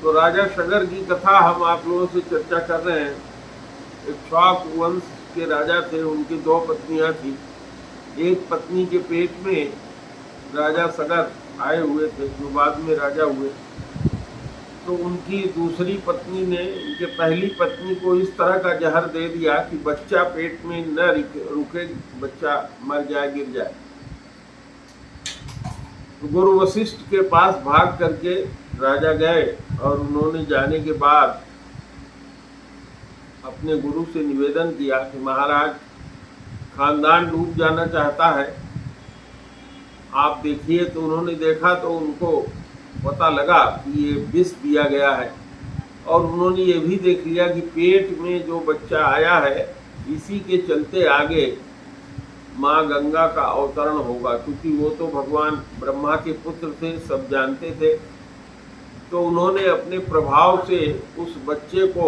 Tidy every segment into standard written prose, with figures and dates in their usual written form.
तो राजा सगर की कथा हम आप लोगों से चर्चा कर रहे हैं। इक्ष्वाकु वंश के राजा थे, उनकी 2 पत्नियां थी। एक पत्नी के पेट में राजा सगर आए हुए थे, जो बाद में राजा हुए। तो उनकी दूसरी पत्नी ने उनके पहली पत्नी को इस तरह का जहर दे दिया कि बच्चा पेट में न रुके, बच्चा मर जाए, गिर जाए। तो गुरु वशिष्ठ के पास भाग करके राजा गए और उन्होंने जाने के बाद अपने गुरु से निवेदन किया कि महाराज, खानदान डूब जाना चाहता है, आप देखिए। तो उन्होंने देखा तो उनको पता लगा कि ये विष दिया गया है, और उन्होंने ये भी देख लिया कि पेट में जो बच्चा आया है, इसी के चलते आगे माँ गंगा का अवतरण होगा, क्योंकि वो तो भगवान ब्रह्मा के पुत्र थे, सब जानते थे। तो उन्होंने अपने प्रभाव से उस बच्चे को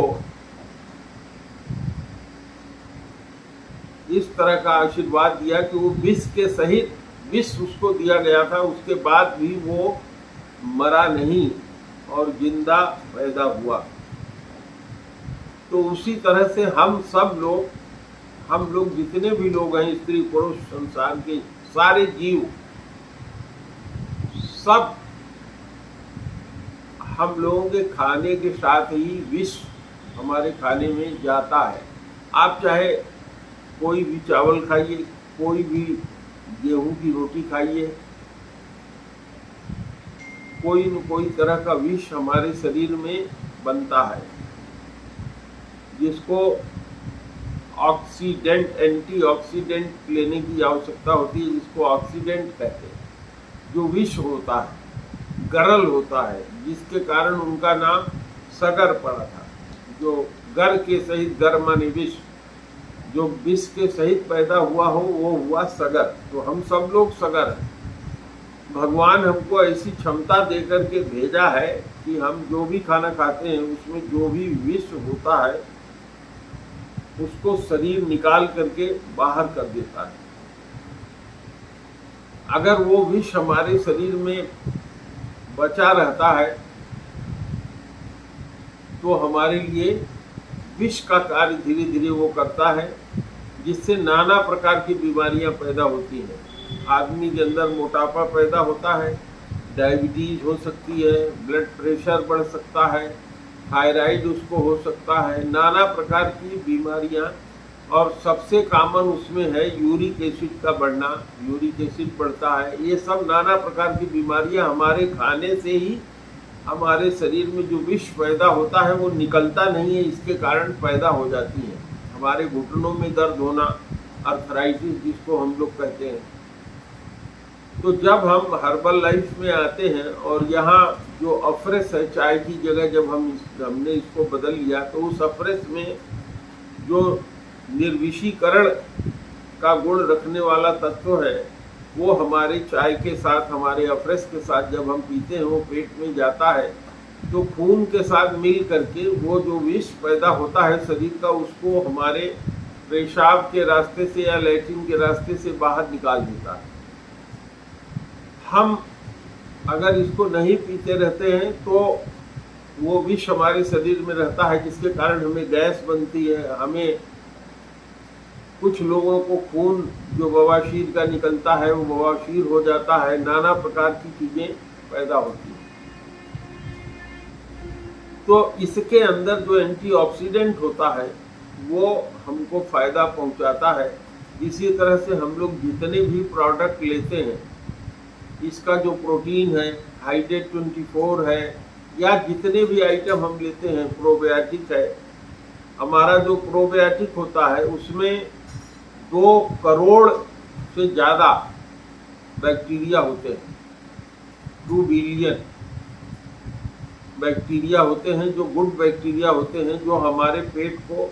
इस तरह का आशीर्वाद दिया कि वो विष के सहित, विष उसको दिया गया था, उसके बाद भी वो मरा नहीं और जिंदा पैदा हुआ। तो उसी तरह से हम लोग जितने भी लोग हैं, स्त्री पुरुष, संसार के सारे जीव, सब हम लोगों के खाने के साथ ही विष हमारे खाने में जाता है। आप चाहे कोई भी चावल खाइए, कोई भी गेहूं की रोटी खाइए, कोई न कोई तरह का विष हमारे शरीर में बनता है, जिसको ऑक्सीडेंट, एंटीऑक्सीडेंट लेने की आवश्यकता होती है, जिसको ऑक्सीडेंट कहते हैं। जो विष होता है, गरल होता है, जिसके कारण उनका नाम सगर पड़ा था। जो गर के सहित, गर माने विष, जो विष के सहित पैदा हुआ हो वो हुआ सगर। तो हम सब लोग सगर हैं। भगवान हमको ऐसी क्षमता दे करके भेजा है कि हम जो भी खाना खाते हैं उसमें जो भी विष होता है उसको शरीर निकाल करके बाहर कर देता है। अगर वो विष हमारे शरीर में बचा रहता है तो हमारे लिए विष का कार्य धीरे धीरे वो करता है, जिससे नाना प्रकार की बीमारियां पैदा होती हैं। आदमी के अंदर मोटापा पैदा होता है, डायबिटीज हो सकती है, ब्लड प्रेशर बढ़ सकता है, थायराइड उसको हो सकता है, नाना प्रकार की बीमारियां। और सबसे कॉमन उसमें है यूरिक एसिड का बढ़ना, यूरिक एसिड बढ़ता है। ये सब नाना प्रकार की बीमारियां हमारे खाने से ही हमारे शरीर में जो विष पैदा होता है वो निकलता नहीं है, इसके कारण पैदा हो जाती है। हमारे घुटनों में दर्द होना, अर्थराइटिस जिसको हम लोग कहते हैं। तो जब हम हर्बल लाइफ में आते हैं और यहाँ जो अफ्रेश है, चाय की जगह जब हमने इसको बदल लिया, तो उस अफ्रेश में जो निर्विषीकरण का गुण रखने वाला तत्व है वो हमारे चाय के साथ, हमारे अफ्रेश के साथ जब हम पीते हैं वो पेट में जाता है, तो खून के साथ मिल करके वो जो विष पैदा होता है शरीर का, उसको हमारे पेशाब के रास्ते से या लैट्रिन के रास्ते से बाहर निकाल देता है। हम अगर इसको नहीं पीते रहते हैं तो वो विष हमारे शरीर में रहता है, जिसके कारण हमें गैस बनती है। हमें कुछ लोगों को खून जो बवासीर का निकलता है वो बवासीर हो जाता है, नाना प्रकार की चीजें पैदा होती हैं। तो इसके अंदर जो एंटीऑक्सीडेंट होता है वो हमको फायदा पहुंचाता है। इसी तरह से हम लोग जितने भी प्रोडक्ट लेते हैं, इसका जो प्रोटीन है, हाइड्रेट 24 है, या जितने भी आइटम हम लेते हैं, प्रोबायोटिक है। हमारा जो प्रोबायोटिक होता है उसमें 2 करोड़ से ज़्यादा बैक्टीरिया होते हैं, 2 बिलियन बैक्टीरिया होते हैं, जो गुड बैक्टीरिया होते हैं, जो हमारे पेट को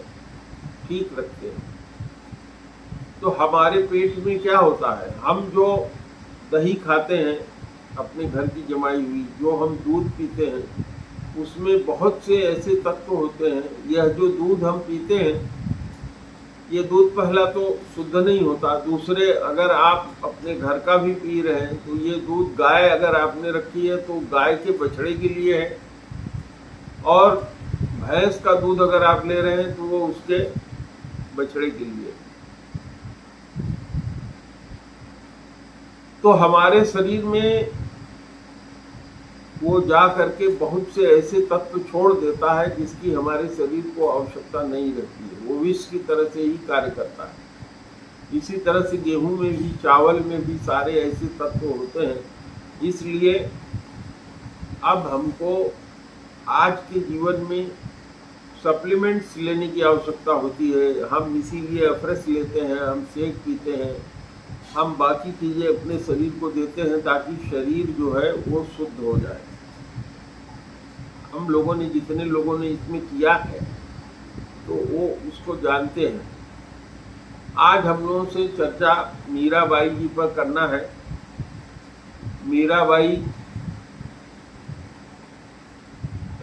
ठीक रखते हैं। तो हमारे पेट में क्या होता है, हम जो दही खाते हैं अपने घर की जमाई हुई, जो हम दूध पीते हैं, उसमें बहुत से ऐसे तत्व होते हैं। यह जो दूध हम पीते हैं, ये दूध पहला तो शुद्ध नहीं होता, दूसरे अगर आप अपने घर का भी पी रहे हैं तो ये दूध गाय अगर आपने रखी है तो गाय के बछड़े के लिए है, और भैंस का दूध अगर आप ले रहे हैं तो वो उसके बछड़े के लिए। तो हमारे शरीर में वो जा करके बहुत से ऐसे तत्व छोड़ देता है जिसकी हमारे शरीर को आवश्यकता नहीं रहती है, वो विष की तरह से ही कार्य करता है। इसी तरह से गेहूं में भी, चावल में भी सारे ऐसे तत्व होते हैं। इसलिए अब हमको आज के जीवन में सप्लीमेंट्स लेने की आवश्यकता होती है। हम इसीलिए अफ्रेश लेते हैं, हम शेक पीते हैं, हम बाकी चीज़ें अपने शरीर को देते हैं ताकि शरीर जो है वो शुद्ध हो जाए। हम लोगों ने, जितने लोगों ने इसमें किया है तो वो उसको जानते हैं। आज हम लोगों से चर्चा मीराबाई जी पर करना है। मीराबाई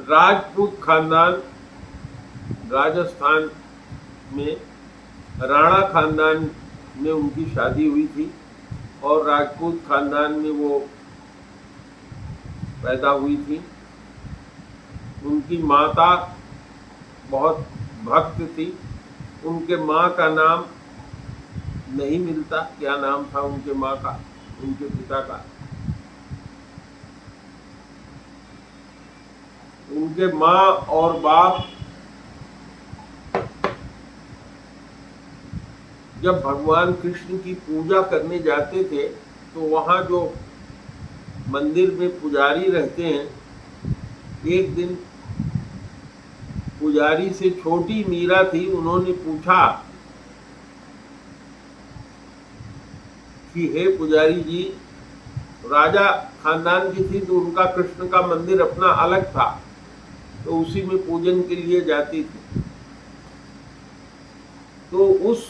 राजपूत खानदान, राजस्थान में राणा खानदान में उनकी शादी हुई थी और राजपूत खानदान में वो पैदा हुई थी। उनकी माता बहुत भक्त थी। उनके माँ का नाम नहीं मिलता, क्या नाम था उनके माँ का, उनके पिता का। उनके माँ और बाप जब भगवान कृष्ण की पूजा करने जाते थे तो वहाँ जो मंदिर में पुजारी रहते हैं, एक दिन पुजारी से छोटी मीरा थी, उन्होंने पूछा कि हे पुजारी जी, राजा खानदान की थी तो उनका कृष्ण का मंदिर अपना अलग था, तो उसी में पूजन के लिए जाती थी। तो उस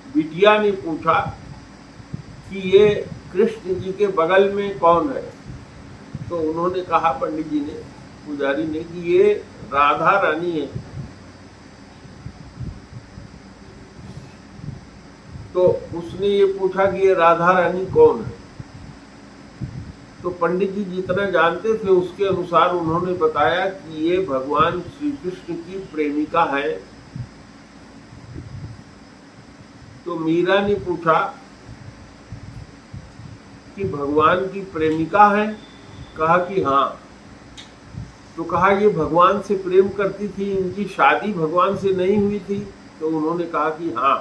बिटिया ने पूछा कि ये कृष्ण जी के बगल में कौन है? तो उन्होंने कहा, पंडित जी ने, पुजारी ने, कि ये राधा रानी है। तो उसने ये पूछा कि ये राधा रानी कौन है? तो पंडित जी जितना जानते थे उसके अनुसार उन्होंने बताया कि ये भगवान श्री कृष्ण की प्रेमिका है। तो मीरा ने पूछा कि भगवान की प्रेमिका है? कहा कि हाँ। तो कहा ये भगवान से प्रेम करती थी, इनकी शादी भगवान से नहीं हुई थी? तो उन्होंने कहा कि हाँ।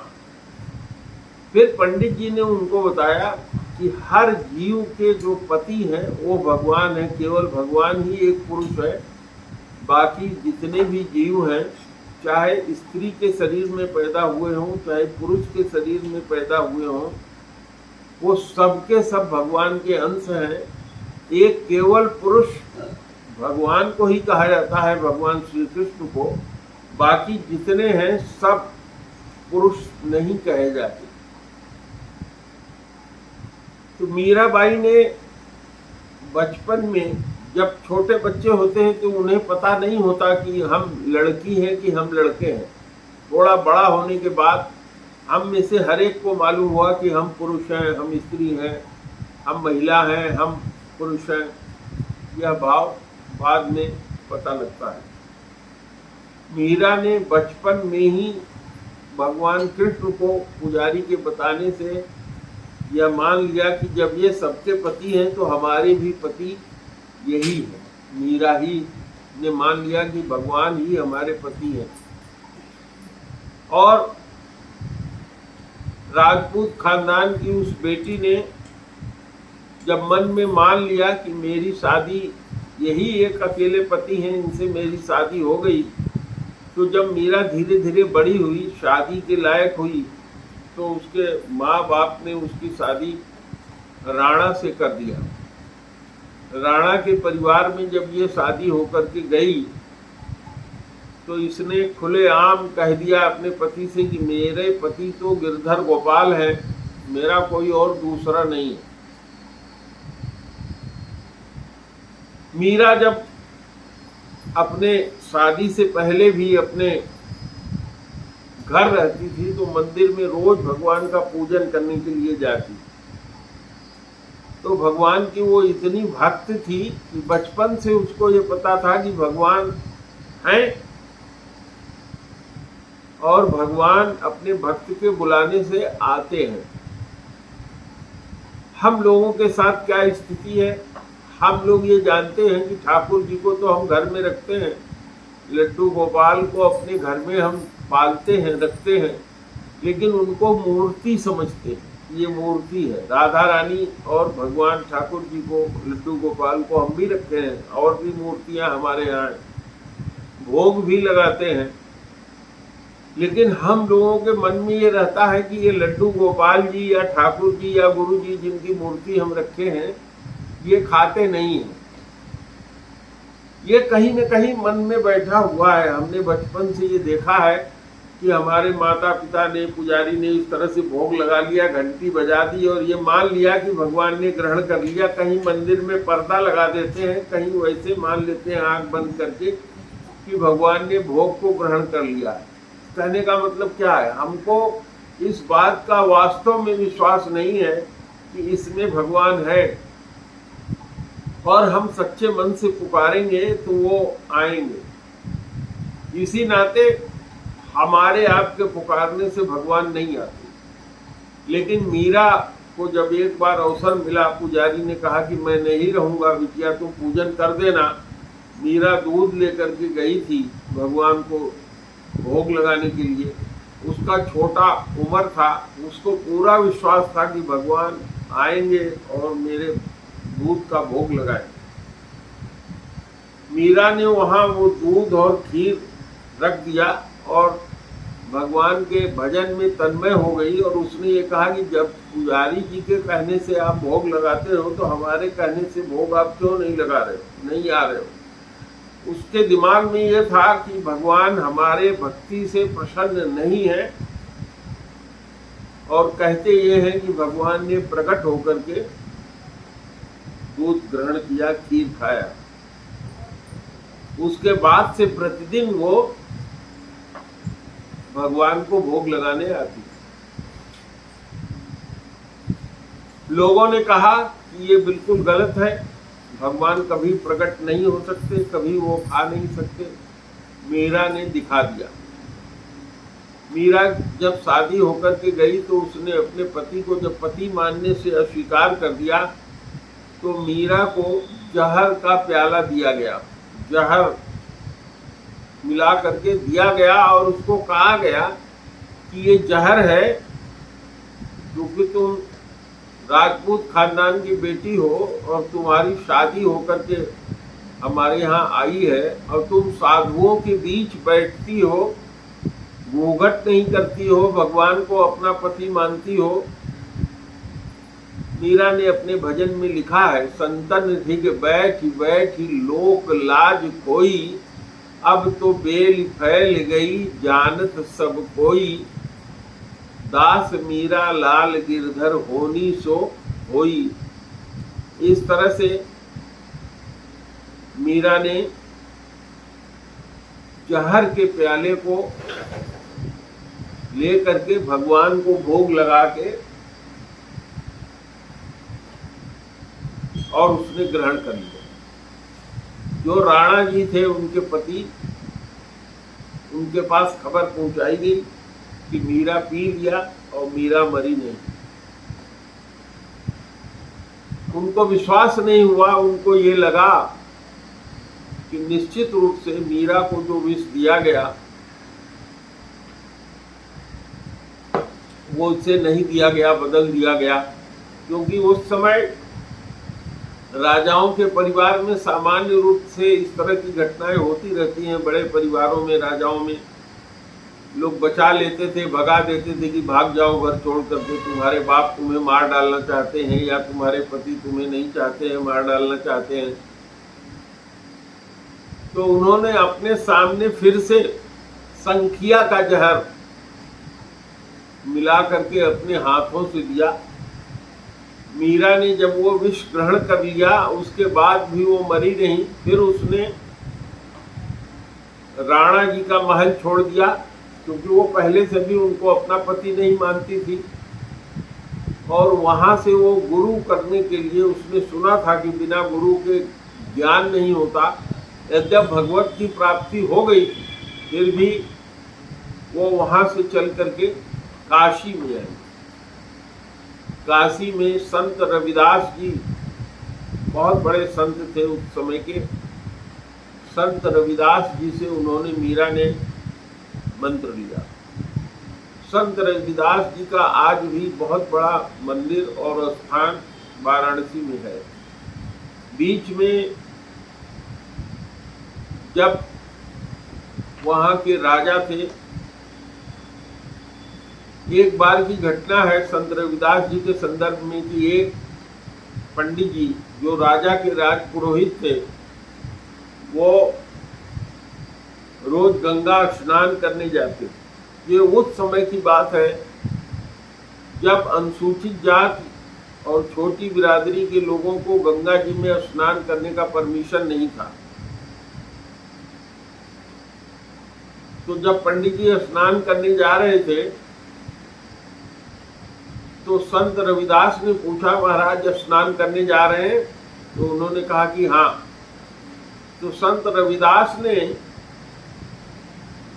फिर पंडित जी ने उनको बताया कि हर जीव के जो पति हैं वो भगवान है, केवल भगवान ही एक पुरुष है। बाकी जितने भी जीव हैं, चाहे स्त्री के शरीर में पैदा हुए हों, चाहे पुरुष के शरीर में पैदा हुए हों, वो सबके सब भगवान के अंश हैं। एक केवल पुरुष भगवान को ही कहा जाता है, भगवान श्री कृष्ण को। बाकी जितने हैं सब पुरुष नहीं कहे जाते। तो मीराबाई ने बचपन में, जब छोटे बच्चे होते हैं तो उन्हें पता नहीं होता कि हम लड़की हैं कि हम लड़के हैं। थोड़ा बड़ा होने के बाद हम में से हर एक को मालूम हुआ कि हम पुरुष हैं, हम स्त्री हैं, हम महिला हैं, हम पुरुष हैं। यह भाव बाद में पता लगता है। मीरा ने बचपन में ही भगवान कृष्ण को पुजारी के बताने से यह मान लिया कि जब ये सबके पति हैं तो हमारे भी पति यही है। मीरा ही ने मान लिया कि भगवान ही हमारे पति हैं। और राजपूत खानदान की उस बेटी ने जब मन में मान लिया कि मेरी शादी, यही एक अकेले पति हैं, इनसे मेरी शादी हो गई, तो जब मीरा धीरे धीरे बड़ी हुई, शादी के लायक हुई, तो उसके माँ बाप ने उसकी शादी राणा से कर दिया। राणा के परिवार में जब ये शादी होकर के गई तो इसने खुलेआम कह दिया अपने पति से कि मेरे पति तो गिरधर गोपाल है, मेरा कोई और दूसरा नहीं है। मीरा जब अपने शादी से पहले भी अपने घर रहती थी तो मंदिर में रोज भगवान का पूजन करने के लिए जाती। तो भगवान की वो इतनी भक्त थी कि बचपन से उसको ये पता था कि भगवान हैं और भगवान अपने भक्त के बुलाने से आते हैं। हम लोगों के साथ क्या स्थिति है, हम लोग ये जानते हैं कि ठाकुर जी को तो हम घर में रखते हैं, लड्डू गोपाल को अपने घर में हम पालते हैं, रखते हैं, लेकिन उनको मूर्ति समझते हैं। ये मूर्ति है। राधा रानी और भगवान ठाकुर जी को, लड्डू गोपाल को हम भी रखते हैं, और भी मूर्तियां हमारे यहाँ, भोग भी लगाते हैं, लेकिन हम लोगों के मन में ये रहता है कि ये लड्डू गोपाल जी या ठाकुर जी या गुरु जी जिनकी मूर्ति हम रखे हैं, ये खाते नहीं हैं। ये कहीं न कहीं मन में बैठा हुआ है। हमने बचपन से ये देखा है कि हमारे माता पिता ने, पुजारी ने इस तरह से भोग लगा लिया, घंटी बजा दी और ये मान लिया कि भगवान ने ग्रहण कर लिया। कहीं मंदिर में पर्दा लगा देते हैं, कहीं वैसे मान लेते हैं आंख बंद करके कि भगवान ने भोग को ग्रहण कर लिया है। कहने का मतलब क्या है, हमको इस बात का वास्तव में विश्वास नहीं है कि इसमें भगवान है, और हम सच्चे मन से पुकारेंगे तो वो आएंगे। इसी नाते हमारे आपके पुकारने से भगवान नहीं आते। लेकिन मीरा को जब एक बार अवसर मिला, पुजारी ने कहा कि मैं नहीं रहूंगा बिटिया, तुम पूजन कर देना। मीरा दूध लेकर के गई थी भगवान को भोग लगाने के लिए। उसका छोटा उम्र था, उसको पूरा विश्वास था कि भगवान आएंगे और मेरे दूध का भोग लगाए। मीरा ने वहां वो दूध और खीर रख दिया और भगवान के भजन में तन्मय हो गई, और उसने ये कहा कि जब पुजारी जी के कहने से आप भोग लगाते हो तो हमारे कहने से भोग आप क्यों नहीं लगा रहे हो, नहीं आ रहे हो। उसके दिमाग में ये था कि भगवान हमारे भक्ति से प्रसन्न नहीं है, और कहते ये हैं कि भगवान ने प्रकट होकर के दूध ग्रहण किया, खीर खाया। उसके बाद से प्रतिदिन वो भगवान को भोग लगाने आती। लोगों ने कहा कि ये बिल्कुल गलत है, भगवान कभी प्रकट नहीं हो सकते, कभी वो खा नहीं सकते। मीरा ने दिखा दिया। मीरा जब शादी होकर के गई तो उसने अपने पति को जब पति मानने से अस्वीकार कर दिया, तो मीरा को जहर का प्याला दिया गया, जहर मिला करके दिया गया, और उसको कहा गया कि ये जहर है, क्योंकि तुम राजपूत खानदान की बेटी हो और तुम्हारी शादी होकर के हमारे यहाँ आई है, और तुम साधुओं के बीच बैठती हो, घूंघट नहीं करती हो, भगवान को अपना पति मानती हो। मीरा ने अपने भजन में लिखा है, संतन धिग बैठ बैठ लोक लाज कोई, अब तो बेल फैल गई जानत सब कोई, दास मीरा लाल गिरधर होनी सो होई। इस तरह से मीरा ने जहर के प्याले को ले करके भगवान को भोग लगा के और उसने ग्रहण कर लिया। जो राणा जी थे उनके पति, उनके पास खबर पहुंचाई गई कि मीरा पी लिया और मीरा मरी नहीं। उनको विश्वास नहीं हुआ, उनको ये लगा कि निश्चित रूप से मीरा को जो विष दिया गया वो उसे नहीं दिया गया, बदल दिया गया। क्योंकि उस समय राजाओं के परिवार में सामान्य रूप से इस तरह की घटनाएं होती रहती हैं। बड़े परिवारों में, राजाओं में लोग बचा लेते थे, भगा देते थे कि भाग जाओ घर छोड़ करके, तुम्हारे बाप तुम्हें मार डालना चाहते हैं या तुम्हारे पति तुम्हें नहीं चाहते हैं, मार डालना चाहते हैं। तो उन्होंने अपने सामने फिर से संखिया का जहर मिला करके अपने हाथों से दिया। मीरा ने जब वो विष ग्रहण कर लिया, उसके बाद भी वो मरी नहीं। फिर उसने राणा जी का महल छोड़ दिया, क्योंकि वो पहले से भी उनको अपना पति नहीं मानती थी। और वहां से वो गुरु करने के लिए, उसने सुना था कि बिना गुरु के ज्ञान नहीं होता, यद्यप भगवत की प्राप्ति हो गई थी, फिर भी वो वहां से चल करके काशी में आई। काशी में संत रविदास जी बहुत बड़े संत थे उस समय के। संत रविदास जी से उन्होंने, मीरा ने मंत्र लिया। संत रविदास जी का आज भी बहुत बड़ा मंदिर और स्थान वाराणसी में है। बीच में जब वहाँ के राजा थे, एक बार की घटना है संत रविदास जी के संदर्भ में कि एक पंडित जी जो राजा के राज पुरोहित थे, वो रोज गंगा स्नान करने जाते थे। ये उस समय की बात है जब अनुसूचित जाति और छोटी बिरादरी के लोगों को गंगा जी में स्नान करने का परमिशन नहीं था। तो जब पंडित जी स्नान करने जा रहे थे तो संत रविदास ने पूछा, महाराज स्नान करने जा रहे हैं? तो उन्होंने कहा कि हाँ। तो संत रविदास ने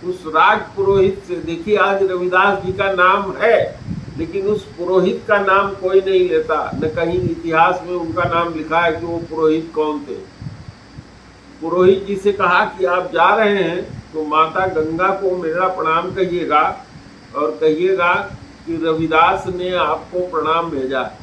उस राज पुरोहित से, देखिए आज रविदास जी का नाम है लेकिन उस पुरोहित का नाम कोई नहीं लेता, न कहीं इतिहास में उनका नाम लिखा है कि वो पुरोहित कौन थे। पुरोहित जी से कहा कि आप जा रहे हैं तो माता गंगा को मेरा प्रणाम कहिएगा और कहिएगा कि रविदास ने आपको प्रणाम भेजा है।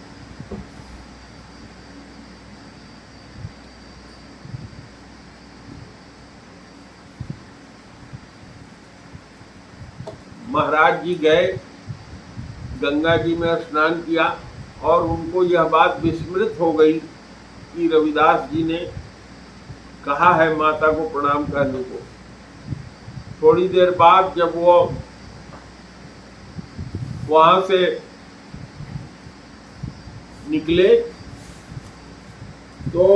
महाराज जी गए, गंगा जी में स्नान किया और उनको यह बात विस्मृत हो गई कि रविदास जी ने कहा है माता को प्रणाम करने को। थोड़ी देर बाद जब वो वहां से निकले तो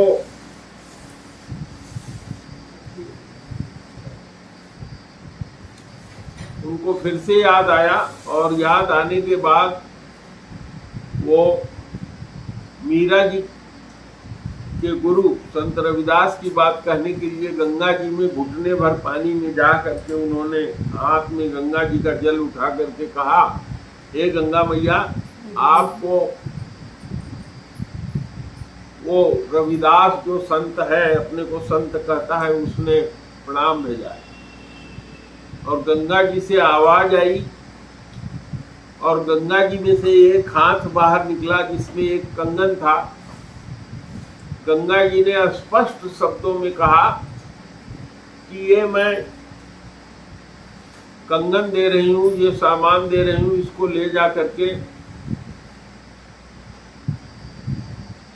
उनको फिर से याद आया और याद आने के बाद वो मीरा जी के गुरु संत रविदास की बात कहने के लिए गंगा जी में घुटने भर पानी में जा करके उन्होंने हाथ में गंगा जी का जल उठा करके कहा, हे गंगा मैया, आपको वो रविदास जो संत है, अपने को संत कहता है, उसने प्रणाम भेजा है। और गंगा जी से आवाज आई और गंगा जी में से एक हाथ बाहर निकला जिसमें एक कंगन था। गंगा जी ने स्पष्ट शब्दों में कहा कि ये मैं कंगन दे रही हूँ, ये सामान दे रही हूँ, इसको ले जा करके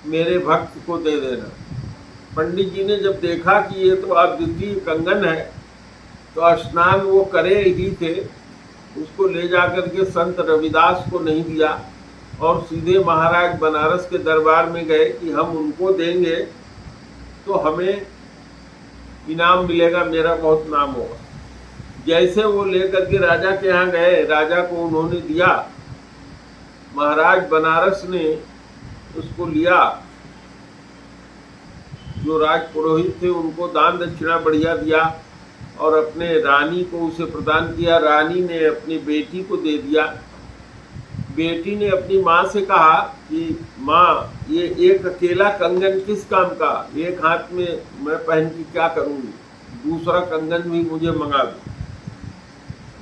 मेरे भक्त को दे देना। पंडित जी ने जब देखा कि ये तो अद्वितीय कंगन है तो स्नान वो करे ही थे, उसको ले जाकर के संत रविदास को नहीं दिया और सीधे महाराज बनारस के दरबार में गए कि हम उनको देंगे तो हमें इनाम मिलेगा, मेरा बहुत नाम होगा। जैसे वो लेकर के राजा के यहाँ गए, राजा को उन्होंने दिया, महाराज बनारस ने उसको लिया, जो राज पुरोहित थे उनको दान दक्षिणा बढ़िया दिया और अपने रानी को उसे प्रदान किया। रानी ने अपनी बेटी को दे दिया। बेटी ने अपनी माँ से कहा कि माँ, ये एक अकेला कंगन किस काम का, एक हाथ में मैं पहन के क्या करूँगी, दूसरा कंगन भी मुझे मंगा दो।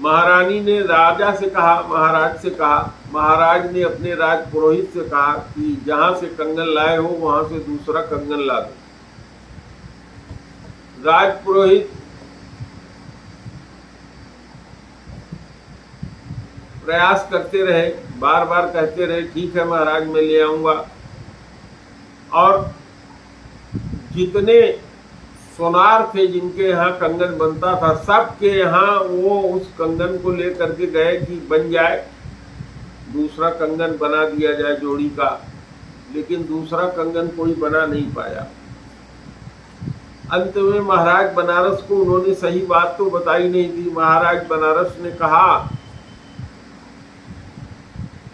महारानी ने राजा से कहा, महाराज से कहा, महाराज ने अपने राज पुरोहित से कहा कि जहाँ से कंगन लाए हो वहाँ से दूसरा कंगन ला दो। राज पुरोहित प्रयास करते रहे, बार बार कहते रहे ठीक है महाराज मैं ले आऊंगा। और जितने सोनार थे जिनके यहाँ कंगन बनता था, सबके यहाँ वो उस कंगन को लेकर के गए कि बन जाए, दूसरा कंगन बना दिया जाए जोड़ी का, लेकिन दूसरा कंगन कोई बना नहीं पाया। अंत में महाराज बनारस को उन्होंने सही बात तो बताई नहीं थी। महाराज बनारस ने कहा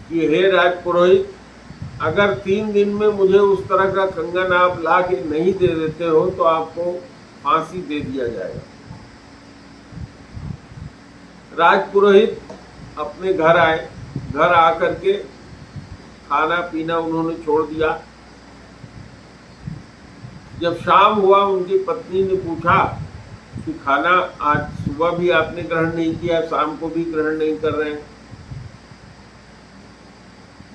कि हे राज पुरोहित, अगर 3 दिन में मुझे उस तरह का कंगन आप ला के नहीं दे देते हो तो आपको फांसी दे दिया जाएगा। राजपुरोहित अपने घर आए। घर आकर के खाना पीना उन्होंने छोड़ दिया। जब शाम हुआ उनकी पत्नी ने पूछा कि खाना आज सुबह भी आपने ग्रहण नहीं किया, शाम को भी ग्रहण नहीं कर रहे हैं,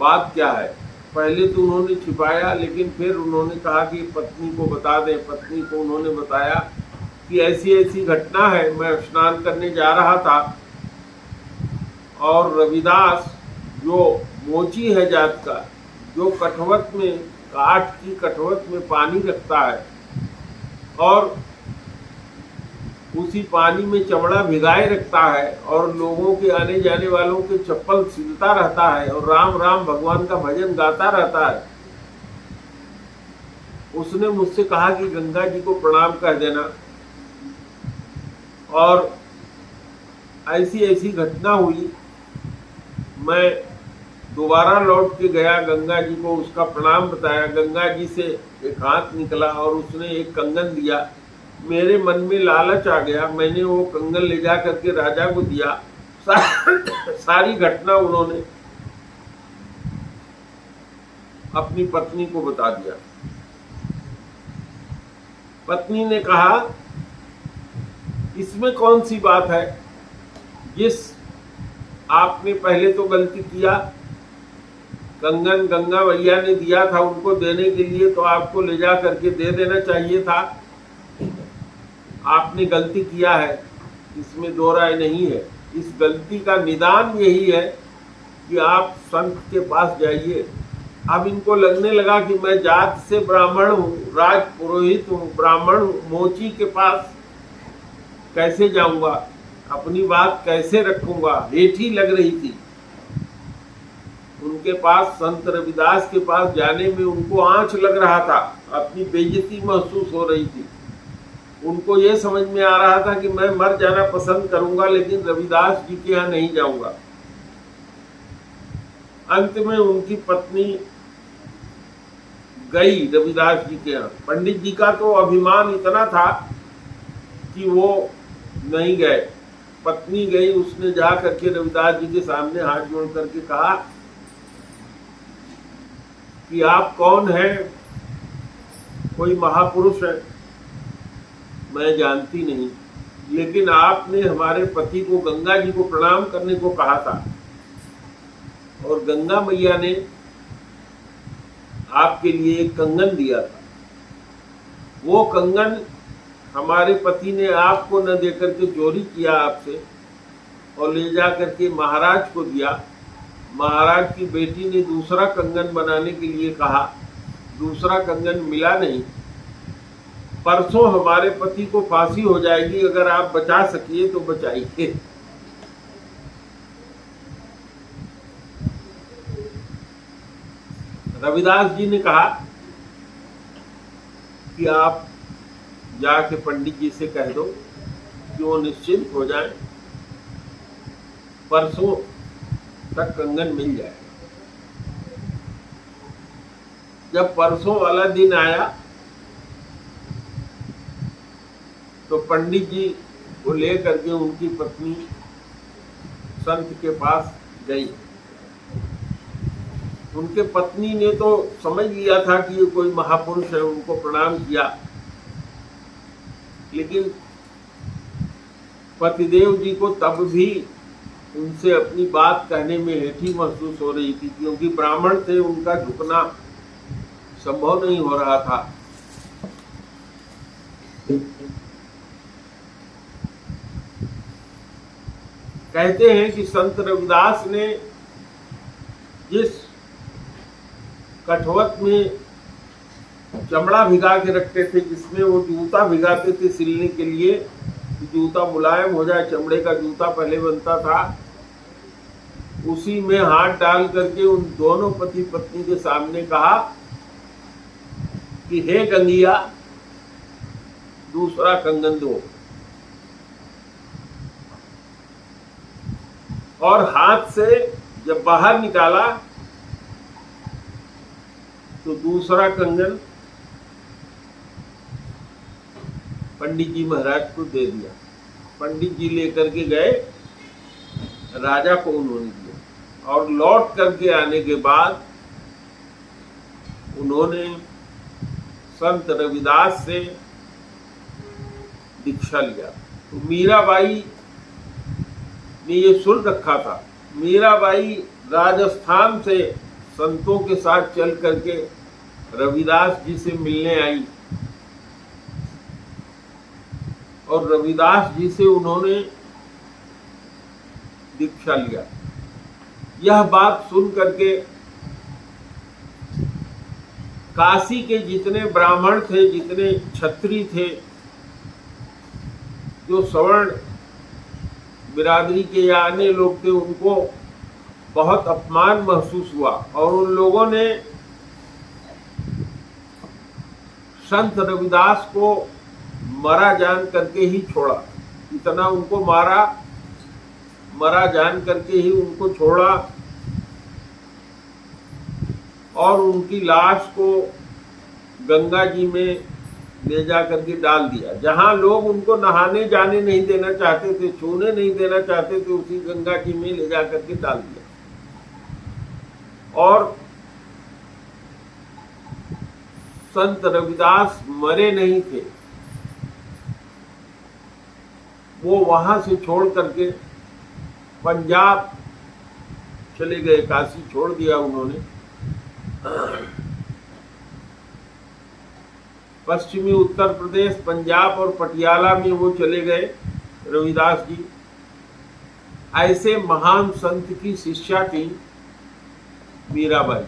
बात क्या है? पहले तो उन्होंने छिपाया, लेकिन फिर उन्होंने कहा कि पत्नी को बता दें। पत्नी को उन्होंने बताया कि ऐसी ऐसी घटना है, मैं स्नान करने जा रहा था और रविदास जो मोची है जात का, जो कठवत में, काठ की कठवत में पानी रखता है और उसी पानी में चमड़ा भिगाए रखता है और लोगों के आने जाने वालों के चप्पल सिलता रहता है और राम राम भगवान का भजन गाता रहता है। उसने मुझसे कहा कि गंगा जी को प्रणाम कह देना, और ऐसी ऐसी घटना हुई। मैं दोबारा लौट के गया, गंगा जी को उसका प्रणाम बताया। गंगा जी से एक हाथ निकला और उसने एक कंगन दिया। मेरे मन में लालच आ गया, मैंने वो कंगन ले जा करके राजा को दिया। सारी घटना उन्होंने अपनी पत्नी को बता दिया। पत्नी ने कहा, इसमें कौन सी बात है? जिस आपने पहले तो गलती किया, कंगन गंगा भैया ने दिया था, उनको देने के लिए तो आपको ले जा करके दे देना चाहिए था। आपने गलती किया है, इसमें दो राय नहीं है। इस गलती का निदान यही है कि आप संत के पास जाइए। अब इनको लगने लगा कि मैं जात से ब्राह्मण हूँ, राज पुरोहित हूँ, ब्राह्मण हूँ, मोची के पास कैसे जाऊंगा, अपनी बात कैसे रखूंगा, हेठी लग रही थी। उनके पास, संत रविदास के पास जाने में उनको आंच लग रहा था, अपनी बेइज्जती महसूस हो रही थी। उनको ये समझ में आ रहा था कि मैं मर जाना पसंद करूंगा, लेकिन रविदास जी के यहाँ नहीं जाऊंगा। अंत में उनकी पत्नी गई रविदास जी के यहाँ। पंडित जी का तो अभिमान इतना था कि वो नहीं गए। पत्नी गई, उसने जा करके रविदास जी के सामने हाथ जोड़ करके कहा कि आप कौन हैं? कोई महापुरुष है? मैं जानती नहीं, लेकिन आपने हमारे पति को, गंगा जी को प्रणाम करने को कहा था और गंगा मैया ने आपके लिए एक कंगन दिया था। वो कंगन हमारे पति ने आपको न देकर के चोरी किया आपसे और ले जा करके महाराज को दिया। महाराज की बेटी ने दूसरा कंगन बनाने के लिए कहा, दूसरा कंगन मिला नहीं। परसों हमारे पति को फांसी हो जाएगी, अगर आप बचा सकिए तो बचाइए। रविदास जी ने कहा कि आप जाके पंडित जी से कह दो कि वो निश्चिंत हो जाए, परसों तक कंगन मिल जाए। जब परसों वाला दिन आया तो पंडित जी को लेकर के उनकी पत्नी संत के पास गई। उनके पत्नी ने तो समझ लिया था कि ये कोई महापुरुष है, उनको प्रणाम किया, लेकिन पतिदेव जी को तब भी उनसे अपनी बात कहने में हेठी महसूस हो रही थी, क्योंकि ब्राह्मण थे, उनका झुकना संभव नहीं हो रहा था। कहते हैं कि संत रविदास ने जिस कठवत में चमड़ा भिगा के रखते थे, जिसमें वो जूता भिगाते थे सिलने के लिए, जूता मुलायम हो जाए, चमड़े का जूता पहले बनता था, उसी में हाथ डाल करके उन दोनों पति पत्नी के सामने कहा कि हे गंगिया, दूसरा कंगन दो। और हाथ से जब बाहर निकाला तो दूसरा कंगन पंडित जी महाराज को दे दिया। पंडित जी लेकर के गए, राजा को उन्होंने दिया और लौट करके आने के बाद उन्होंने संत रविदास से दीक्षा लिया। तो मीराबाई ने ये सुन रखा था। मीराबाई राजस्थान से संतों के साथ चल करके रविदास जी से मिलने आई और रविदास जी से उन्होंने दीक्षा लिया। यह बात सुन करके काशी के जितने ब्राह्मण थे, जितने क्षत्रिय थे, जो सवर्ण बिरादरी के या अन्य लोग थे, उनको बहुत अपमान महसूस हुआ और उन लोगों ने संत रविदास को मरा जान करके ही छोड़ा। इतना उनको मरा जान करके ही उनको छोड़ा और उनकी लाश को गंगा जी में ले जा करके डाल दिया। जहां लोग उनको नहाने जाने नहीं देना चाहते थे, छूने नहीं देना चाहते थे, उसी गंगा जी में ले जा करके डाल दिया। और संत रविदास मरे नहीं थे, वो वहां से छोड़ करके पंजाब चले गए। काशी छोड़ दिया उन्होंने। पश्चिमी उत्तर प्रदेश, पंजाब और पटियाला में वो चले गए रविदास जी। ऐसे महान संत की शिष्या थी मीराबाई।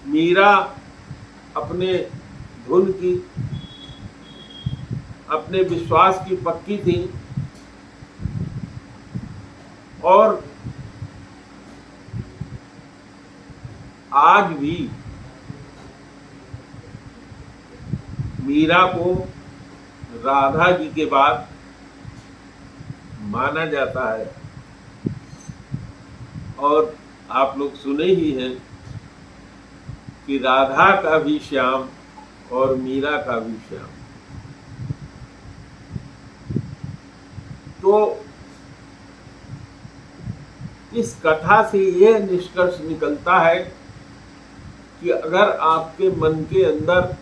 मीरा अपने धुन की, अपने विश्वास की पक्की थी और आज भी मीरा को राधा जी के बाद माना जाता है। और आप लोग सुने ही हैं कि राधा का भी श्याम और मीरा का भी श्याम। तो इस कथा से यह निष्कर्ष निकलता है कि अगर आपके मन के अंदर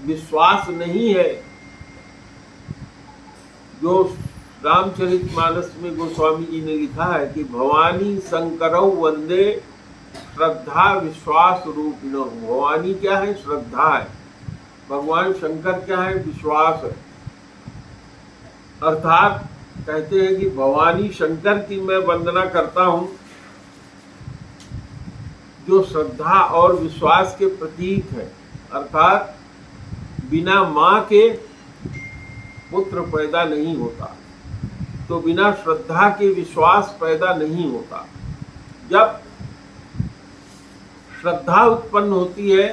विश्वास नहीं है, जो रामचरितमानस में गोस्वामी जी ने लिखा है कि भवानी शंकरौ वंदे श्रद्धा विश्वास रूपिणो। भवानी क्या है? श्रद्धा है। भगवान शंकर क्या है? विश्वास है। अर्थात कहते हैं कि भवानी शंकर की मैं वंदना करता हूं, जो श्रद्धा और विश्वास के प्रतीक है। अर्थात बिना मां के पुत्र पैदा नहीं होता, तो बिना श्रद्धा के विश्वास पैदा नहीं होता। जब श्रद्धा उत्पन्न होती है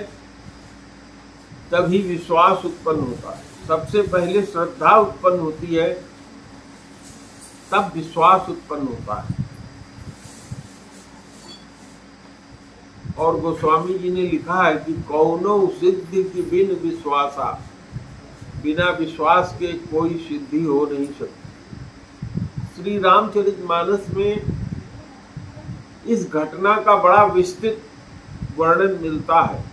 तभी विश्वास उत्पन्न होता है। सबसे पहले श्रद्धा उत्पन्न होती है, तब विश्वास उत्पन्न होता है। और गोस्वामी जी ने लिखा है कि कौनो सिद्धि की बिन विश्वासा, बिना विश्वास के कोई सिद्धि हो नहीं सकती। श्री रामचरितमानस में इस घटना का बड़ा विस्तृत वर्णन मिलता है।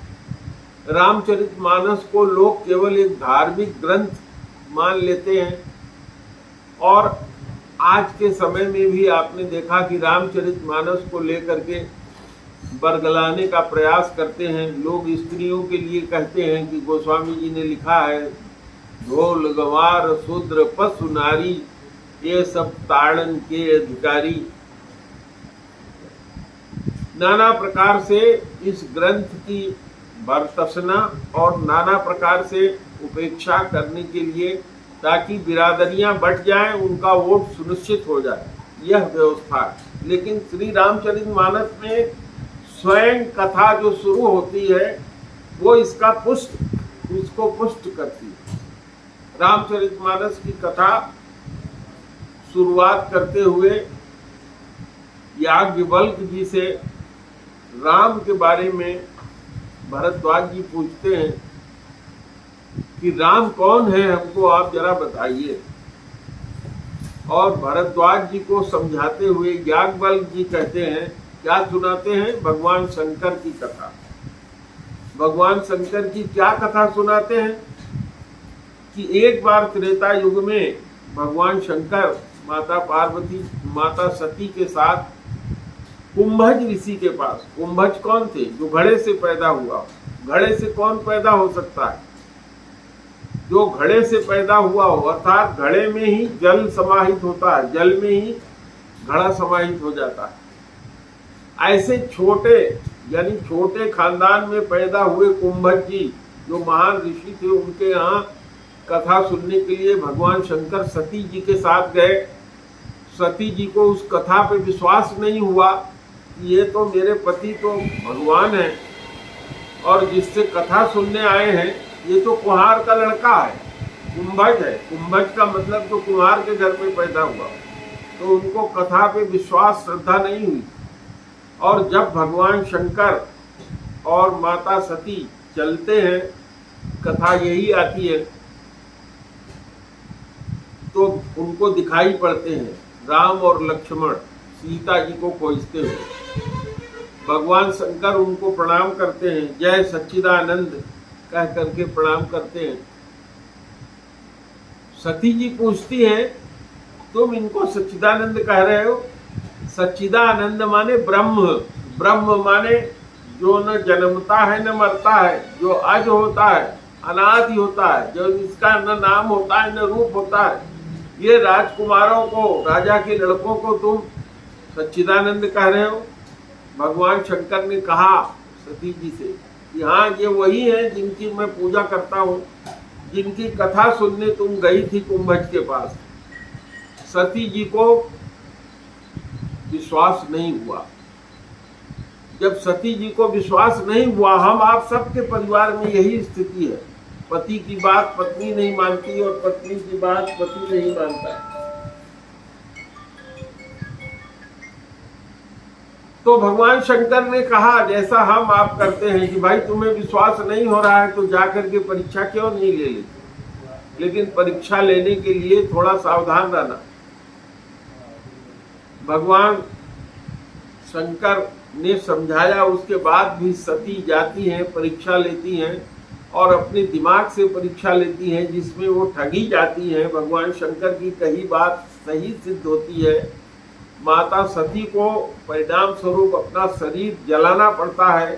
रामचरितमानस को लोग केवल एक धार्मिक ग्रंथ मान लेते हैं और आज के समय में भी आपने देखा कि रामचरितमानस को लेकर के बरगलाने का प्रयास करते हैं। लोग स्त्रियों के लिए कहते हैं कि गोस्वामी जी ने लिखा है, ढोल गंवार शूद्र पशु नारी ये सब ताड़न के अधिकारी। नाना प्रकार से इस ग्रंथ की भर्त्सना और नाना प्रकार से उपेक्षा करने के लिए, ताकि बिरादरियां बट जाएं, उनका वोट सुनिश्चित हो जाए, यह व्यवस्था है। लेकिन श्री रामचरितमानस में स्वयं कथा जो शुरू होती है वो इसको पुष्ट करती है। रामचरितमानस की कथा शुरुआत करते हुए याज्ञवल्क्य जी से राम के बारे में भरद्वाज जी पूछते हैं कि राम कौन है, हमको आप जरा बताइए। और भरद्वाज जी को समझाते हुए याज्ञवल्क्य जी कहते हैं, क्या सुनाते हैं? भगवान शंकर की कथा। भगवान शंकर की क्या कथा सुनाते हैं कि एक बार त्रेता युग में भगवान शंकर माता पार्वती, माता सती के साथ कुंभज ऋषि के पास। कुंभज कौन थे? जो घड़े से पैदा हुआ। घड़े से कौन पैदा हो सकता है? जो घड़े से पैदा हुआ हो, अर्थात घड़े में ही जल समाहित होता है, जल में ही घड़ा समाहित हो जाता है। ऐसे छोटे यानी छोटे खानदान में पैदा हुए कुंभज जी जो महान ऋषि थे, उनके यहाँ कथा सुनने के लिए भगवान शंकर सती जी के साथ गए। सती जी को उस कथा पे विश्वास नहीं हुआ कि ये तो मेरे पति तो भगवान है और जिससे कथा सुनने आए हैं ये तो कुम्हार का लड़का है, कुंभज है। कुंभज का मतलब तो कुम्हार के घर में पैदा हुआ। तो उनको कथा पे विश्वास, श्रद्धा नहीं हुई। और जब भगवान शंकर और माता सती चलते हैं, कथा यही आती है, तो उनको दिखाई पड़ते हैं राम और लक्ष्मण सीता जी को खोजते हुए। भगवान शंकर उनको प्रणाम करते हैं, जय सच्चिदानंद कह करके प्रणाम करते हैं। सती जी पूछती हैं, तुम इनको सच्चिदानंद कह रहे हो? सच्चिदानंद माने ब्रह्म, ब्रह्म माने जो न जन्मता है न मरता है, जो अज होता है, अनादि होता है, जो इसका न नाम होता है न रूप होता है। ये राजकुमारों को, राजा के लड़कों को तुम सच्चिदानंद कह रहे हो? भगवान शंकर ने कहा सती जी से कि हाँ, ये वही है जिनकी मैं पूजा करता हूँ, जिनकी कथा सुनने तुम गई थी कुंभज के पास। सती जी को विश्वास नहीं हुआ। जब सती जी को विश्वास नहीं हुआ, हम आप सबके परिवार में यही स्थिति है, पति की बात पत्नी नहीं मानती और पत्नी की बात पति नहीं मानता। तो भगवान शंकर ने कहा, जैसा हम आप करते हैं कि भाई तुम्हें विश्वास नहीं हो रहा है तो जाकर के परीक्षा क्यों नहीं ले लेते। लेकिन परीक्षा लेने के लिए थोड़ा सावधान रहना। भगवान शंकर ने समझाया, उसके बाद भी सती जाती हैं, परीक्षा लेती हैं और अपने दिमाग से परीक्षा लेती हैं, जिसमें वो ठगी जाती हैं। भगवान शंकर की कही बात सही सिद्ध होती है। माता सती को परिणाम स्वरूप अपना शरीर जलाना पड़ता है,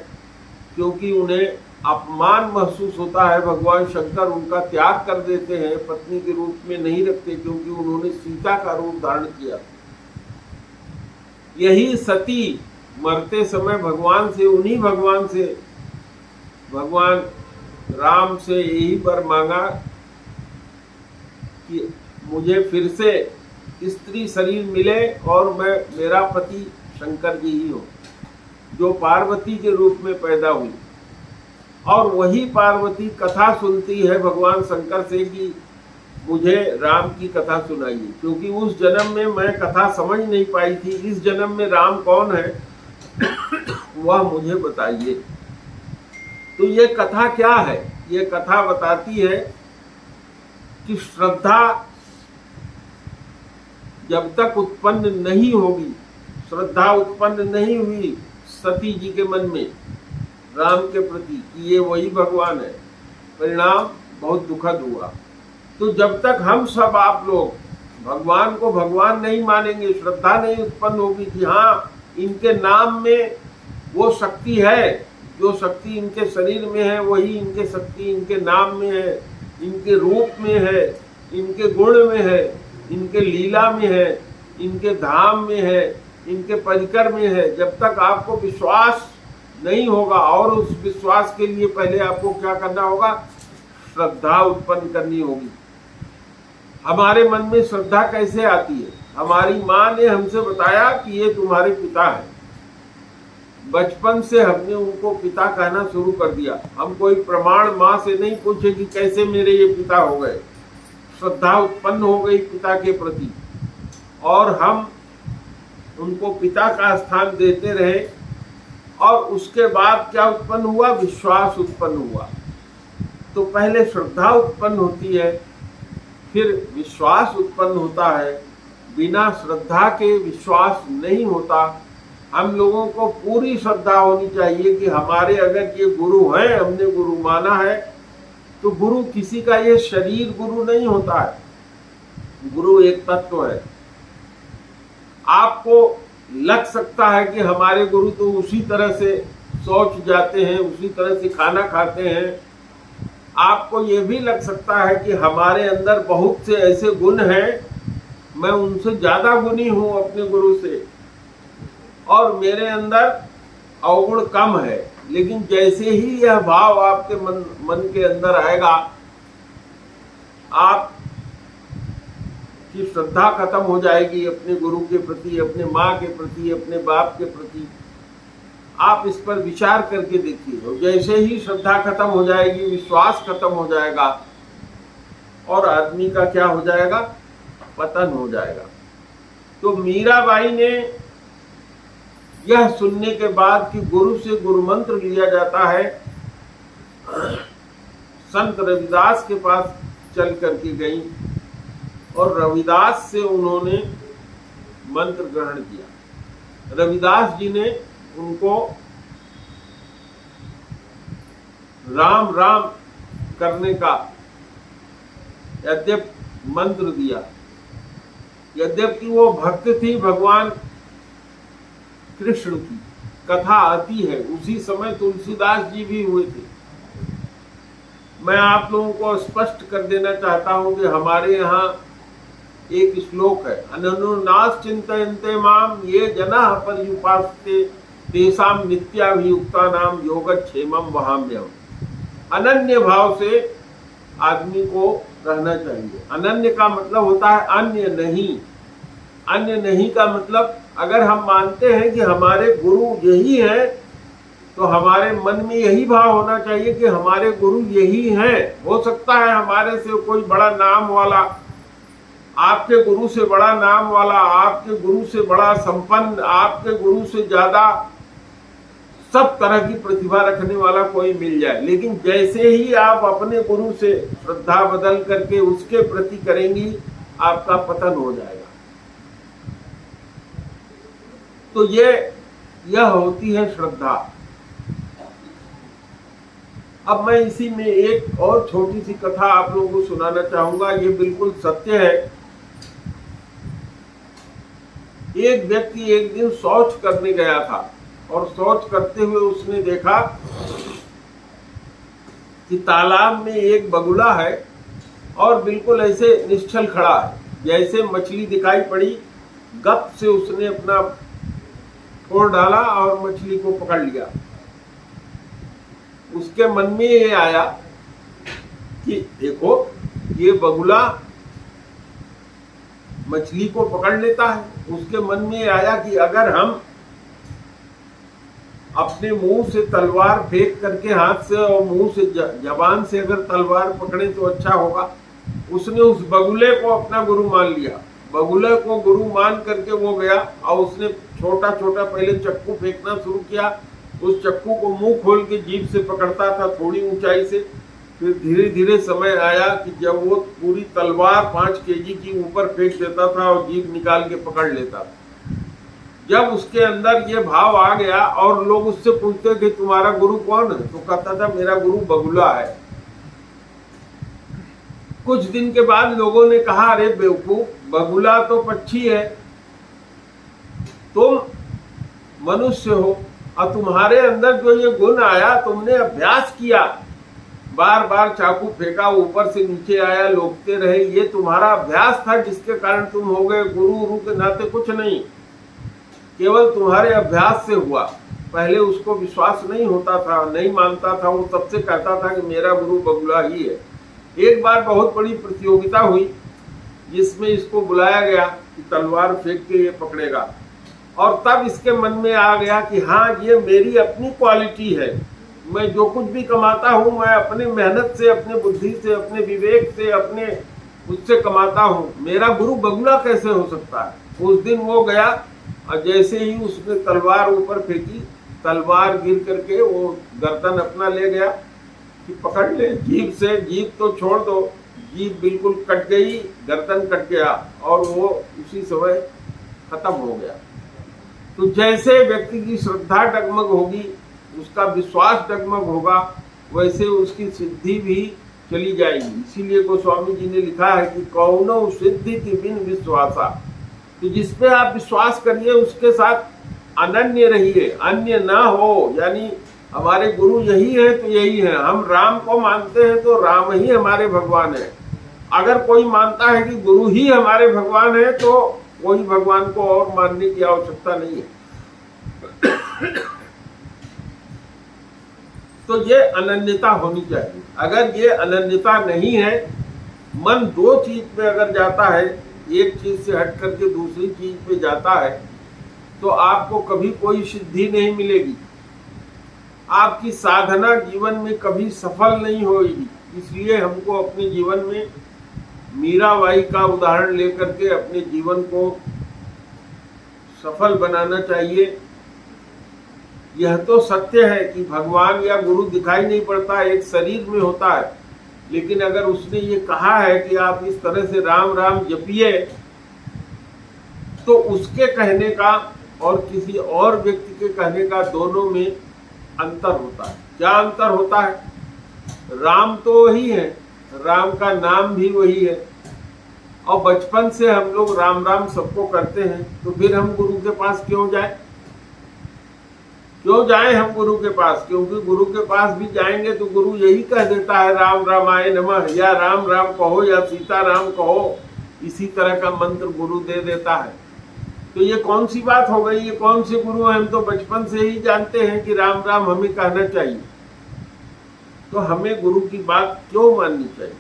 क्योंकि उन्हें अपमान महसूस होता है। भगवान शंकर उनका त्याग कर देते हैं, पत्नी के रूप में नहीं रखते, क्योंकि उन्होंने सीता का रूप धारण किया। यही सती मरते समय भगवान से, उन्हीं भगवान से, भगवान राम से यही वर मांगा कि मुझे फिर से स्त्री शरीर मिले और मैं, मेरा पति शंकर जी ही हो, जो पार्वती के रूप में पैदा हुई। और वही पार्वती कथा सुनती है भगवान शंकर से कि मुझे राम की कथा सुनाइए, क्योंकि उस जन्म में मैं कथा समझ नहीं पाई थी। इस जन्म में राम कौन है वह मुझे बताइए। तो ये कथा क्या है? ये कथा बताती है कि श्रद्धा जब तक उत्पन्न नहीं होगी, श्रद्धा उत्पन्न नहीं हुई सती जी के मन में राम के प्रति कि ये वही भगवान है, परिणाम बहुत दुखद हुआ। तो जब तक हम सब आप लोग भगवान को भगवान नहीं मानेंगे, श्रद्धा नहीं उत्पन्न होगी कि हाँ इनके नाम में वो शक्ति है, जो शक्ति इनके शरीर में है वही इनके शक्ति इनके नाम में है, इनके रूप में है, इनके गुण में है, इनके लीला में है, इनके धाम में है, इनके परिकर में है। जब तक आपको विश्वास नहीं होगा, और उस विश्वास के लिए पहले आपको क्या करना होगा? श्रद्धा उत्पन्न करनी होगी। हमारे मन में श्रद्धा कैसे आती है? हमारी माँ ने हमसे बताया कि ये तुम्हारे पिता है। बचपन से हमने उनको पिता कहना शुरू कर दिया। हम कोई प्रमाण माँ से नहीं पूछे कि कैसे मेरे ये पिता हो गए। श्रद्धा उत्पन्न हो गई पिता के प्रति, और हम उनको पिता का स्थान देते रहे। और उसके बाद क्या उत्पन्न हुआ? विश्वास उत्पन्न हुआ। तो पहले श्रद्धा उत्पन्न होती है, फिर विश्वास उत्पन्न होता है। बिना श्रद्धा के विश्वास नहीं होता। हम लोगों को पूरी श्रद्धा होनी चाहिए कि हमारे अगर ये गुरु हैं, हमने गुरु माना है, तो गुरु किसी का ये शरीर गुरु नहीं होता है, गुरु एक तत्व है। आपको लग सकता है कि हमारे गुरु तो उसी तरह से शौच जाते हैं, उसी तरह से खाना खाते हैं। आपको ये भी लग सकता है कि हमारे अंदर बहुत से ऐसे गुण हैं, मैं उनसे ज्यादा गुणी हूं अपने गुरु से, और मेरे अंदर अवगुण कम है। लेकिन जैसे ही यह भाव आपके मन के अंदर आएगा, आप की श्रद्धा खत्म हो जाएगी अपने गुरु के प्रति, अपने माँ के प्रति, अपने बाप के प्रति। आप इस पर विचार करके देखिए। जैसे ही श्रद्धा खत्म हो जाएगी, विश्वास खत्म हो जाएगा, और आदमी का क्या हो जाएगा? पतन हो जाएगा। तो मीराबाई ने यह सुनने के बाद कि गुरु से गुरु मंत्र लिया जाता है, संत रविदास के पास चल करके गई और रविदास से उन्होंने मंत्र ग्रहण किया। रविदास जी ने उनको राम राम करने का यद्यप मंत्र दिया। यद्यपि वो भक्त थी, भगवान कृष्ण की कथा आती है, उसी समय तुलसीदास जी भी हुए थे। मैं आप लोगों को स्पष्ट कर देना चाहता हूं कि हमारे यहाँ एक श्लोक है, अननुनास चिंतयन्ते माम ये जनाः पर्युपासते तेषां नित्याभियुक्तानां योगक्षेमं वहाम्यहम्। अनन्य भाव से आदमी को रहना चाहिए। अनन्य का मतलब होता है अन्य नहीं। अन्य नहीं का मतलब, अगर हम मानते हैं कि हमारे गुरु यही है, तो हमारे मन में यही भाव होना चाहिए कि हमारे गुरु यही हैं। हो सकता है हमारे से कोई बड़ा नाम वाला, आपके गुरु से बड़ा नाम वाला, आपके गुरु से बड़ा संपन्न, आपके गुरु से ज्यादा सब तरह की प्रतिभा रखने वाला कोई मिल जाए, लेकिन जैसे ही आप अपने गुरु से श्रद्धा बदल करके उसके प्रति करेंगी, आपका पतन हो जाएगा। तो यह होती है श्रद्धा। अब मैं इसी में एक और छोटी सी कथा आप लोगों को सुनाना चाहूंगा। ये बिल्कुल सत्य है। एक व्यक्ति एक दिन शौच करने गया था, और शौच करते हुए उसने देखा कि तालाब में एक बगुला है और बिल्कुल ऐसे निश्चल खड़ा है। जैसे मछली दिखाई पड़ी, गप से उसने अपना फोड़ डाला और मछली को पकड़ लिया। उसके मन में ये आया कि देखो, ये बगुला मछली को पकड़ लेता है। उसके मन में आया कि अगर हम अपने मुंह से तलवार फेंक करके, हाथ से और मुंह से जबान से अगर तलवार पकड़े तो अच्छा होगा। उसने उस बगुले को अपना गुरु मान लिया। बगुले को गुरु मान करके वो गया और उसने छोटा छोटा पहले चक्कू फेंकना शुरू किया। उस चक्कू को मुंह खोल के जीभ से पकड़ता था, थोड़ी ऊंचाई से। फिर धीरे धीरे समय आया कि जब वो पूरी तलवार 5 केजी की ऊपर फेंक देता था और जीभ निकाल के पकड़ लेता था। जब उसके अंदर ये भाव आ गया और लोग उससे पूछते कि तुम्हारा गुरु कौन है, तो कहता था मेरा गुरु बगुला है। कुछ दिन के बाद लोगों ने कहा, अरे बेवकूफ, बगुला तो पक्षी है, तुम मनुष्य हो और तुम्हारे अंदर जो ये गुण आया, तुमने अभ्यास किया, बार बार चाकू फेंका, ऊपर से नीचे आया, लोकते रहे, ये तुम्हारा अभ्यास था जिसके कारण तुम हो गए। गुरु के नाते कुछ नहीं, केवल तुम्हारे अभ्यास से हुआ। पहले उसको विश्वास नहीं होता था, नहीं मानता था, वो सबसे कहता था कि मेरा गुरु बगुला ही है। एक बार बहुत बड़ी प्रतियोगिता हुई जिसमें इसको बुलाया गया कि तलवार फेंक के ये पकड़ेगा, और तब इसके मन में आ गया कि हाँ, ये मेरी अपनी क्वालिटी है। मैं जो कुछ भी कमाता हूँ, मैं अपने मेहनत से, अपने बुद्धि से, अपने विवेक से, अपने उससे कमाता हूँ। मेरा गुरु बगुला कैसे हो सकता है। उस दिन वो गया और जैसे ही उसने तलवार ऊपर फेंकी, तलवार गिर करके वो गर्दन अपना ले गया कि पकड़ ले जीभ से, जीभ तो छोड़ दो, जीभ बिल्कुल कट गई, गर्दन कट गया और वो उसी समय खत्म हो गया। तो जैसे व्यक्ति की श्रद्धा डगमग होगी, उसका विश्वास डगमग होगा, वैसे उसकी सिद्धि भी चली जाएगी। इसीलिए गोस्वामी जी ने लिखा है कि कौनो सिद्धि की बिन विश्वासा। तो जिस पे आप विश्वास करिए उसके साथ अनन्य रहिए, अन्य ना हो। यानी हमारे गुरु यही है तो यही है। हम राम को मानते हैं तो राम ही हमारे भगवान है। अगर कोई मानता है कि गुरु ही हमारे भगवान है तो कोई भगवान को और मानने की आवश्यकता नहीं है। तो ये अनन्यता होनी चाहिए। अगर ये अनन्यता नहीं है, मन दो चीज पे अगर जाता है, एक चीज से हट करके दूसरी चीज पे जाता है, तो आपको कभी कोई सिद्धि नहीं मिलेगी। आपकी साधना जीवन में कभी सफल नहीं होगी। इसलिए हमको अपने जीवन में मीराबाई का उदाहरण लेकर के अपने जीवन को सफल बनाना चाहिए। यह तो सत्य है कि भगवान या गुरु दिखाई नहीं पड़ता, एक शरीर में होता है। लेकिन अगर उसने ये कहा है कि आप इस तरह से राम राम जपिए, तो उसके कहने का और किसी और व्यक्ति के कहने का दोनों में अंतर होता है। क्या अंतर होता है? राम तो वही है, राम का नाम भी वही है, और बचपन से हम लोग राम राम सबको करते हैं। तो फिर हम गुरु के पास क्यों जाए? क्यों जाए हम गुरु के पास? क्योंकि गुरु के पास भी जाएंगे तो गुरु यही कह देता है राम रामाय नमः, या राम राम कहो या सीता राम कहो, इसी तरह का मंत्र गुरु दे देता है। तो ये कौन सी बात हो गई? ये कौन से गुरु हैं? हम तो बचपन से ही जानते हैं कि राम राम हमें कहना चाहिए। तो हमें गुरु की बात क्यों माननी चाहिए?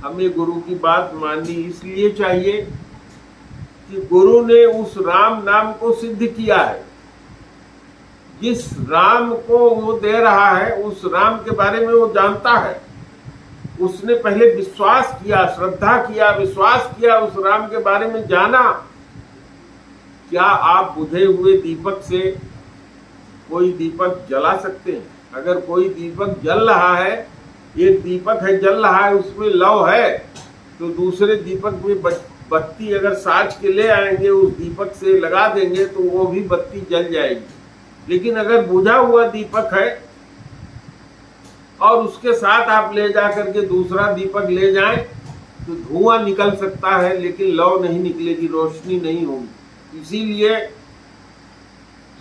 हमें गुरु की बात माननी इसलिए चाहिए कि गुरु ने उस राम नाम को सिद्ध किया है। जिस राम को वो दे रहा है, उस राम के बारे में वो जानता है। उसने पहले विश्वास किया, श्रद्धा किया, विश्वास किया, उस राम के बारे में जाना। क्या आप बुझे हुए दीपक से कोई दीपक जला सकते हैं? अगर कोई दीपक जल रहा है, एक दीपक है जल रहा है, उसमें लौ है, तो दूसरे दीपक में बत्ती अगर साज के ले आएंगे, उस दीपक से लगा देंगे तो वो भी बत्ती जल जाएगी। लेकिन अगर बुझा हुआ दीपक है और उसके साथ आप ले जा करके दूसरा दीपक ले जाएं, तो धुआं निकल सकता है लेकिन लौ नहीं निकलेगी, रोशनी नहीं होगी। इसीलिए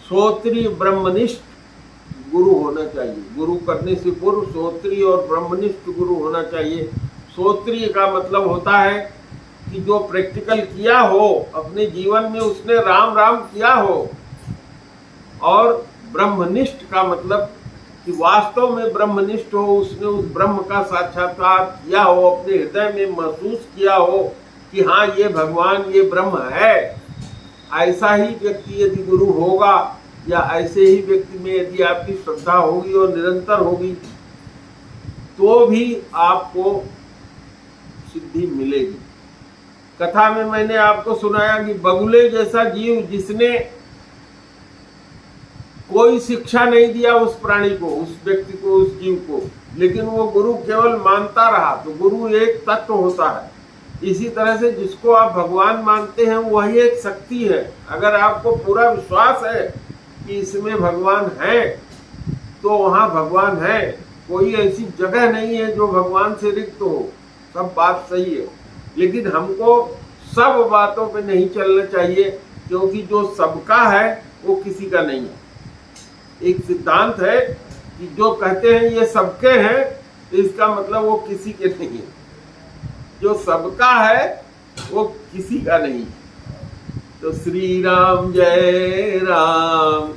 श्रोत्रिय ब्रह्मनिष्ठ गुरु होना चाहिए। गुरु करने से पूर्व श्रोत्रिय और ब्रह्मनिष्ठ गुरु होना चाहिए। श्रोत्रिय का मतलब होता है कि जो प्रैक्टिकल किया हो अपने जीवन में, उसने राम राम किया हो। और ब्रह्मनिष्ठ का मतलब कि वास्तव में ब्रह्मनिष्ठ हो, उसने उस ब्रह्म का साक्षात्कार किया हो, अपने हृदय में महसूस किया हो कि हाँ ये भगवान, ये ब्रह्म है। ऐसा ही व्यक्ति यदि गुरु होगा, या ऐसे ही व्यक्ति में यदि आपकी श्रद्धा होगी और निरंतर होगी, तो भी आपको सिद्धि मिलेगी। कथा में मैंने आपको सुनाया कि बगुले जैसा जीव, जिसने कोई शिक्षा नहीं दिया उस प्राणी को, उस व्यक्ति को, उस जीव को, लेकिन वो गुरु केवल मानता रहा। तो गुरु एक तत्व होता है। इसी तरह से जिसको आप भगवान मानते हैं वही एक शक्ति है। अगर आपको पूरा विश्वास है कि इसमें भगवान है, तो वहाँ भगवान है। कोई ऐसी जगह नहीं है जो भगवान से रिक्त हो। सब बात सही है, लेकिन हमको सब बातों पे नहीं चलना चाहिए, क्योंकि जो सबका है वो किसी का नहीं है। एक सिद्धांत है कि जो कहते हैं ये सबके हैं, तो इसका मतलब वो किसी के नहीं है। जो सबका है वो किसी का नहीं। तो श्री राम जय राम,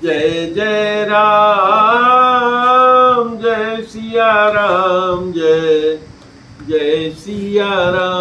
जय जय राम, जय सिया राम, जय जय सिया राम।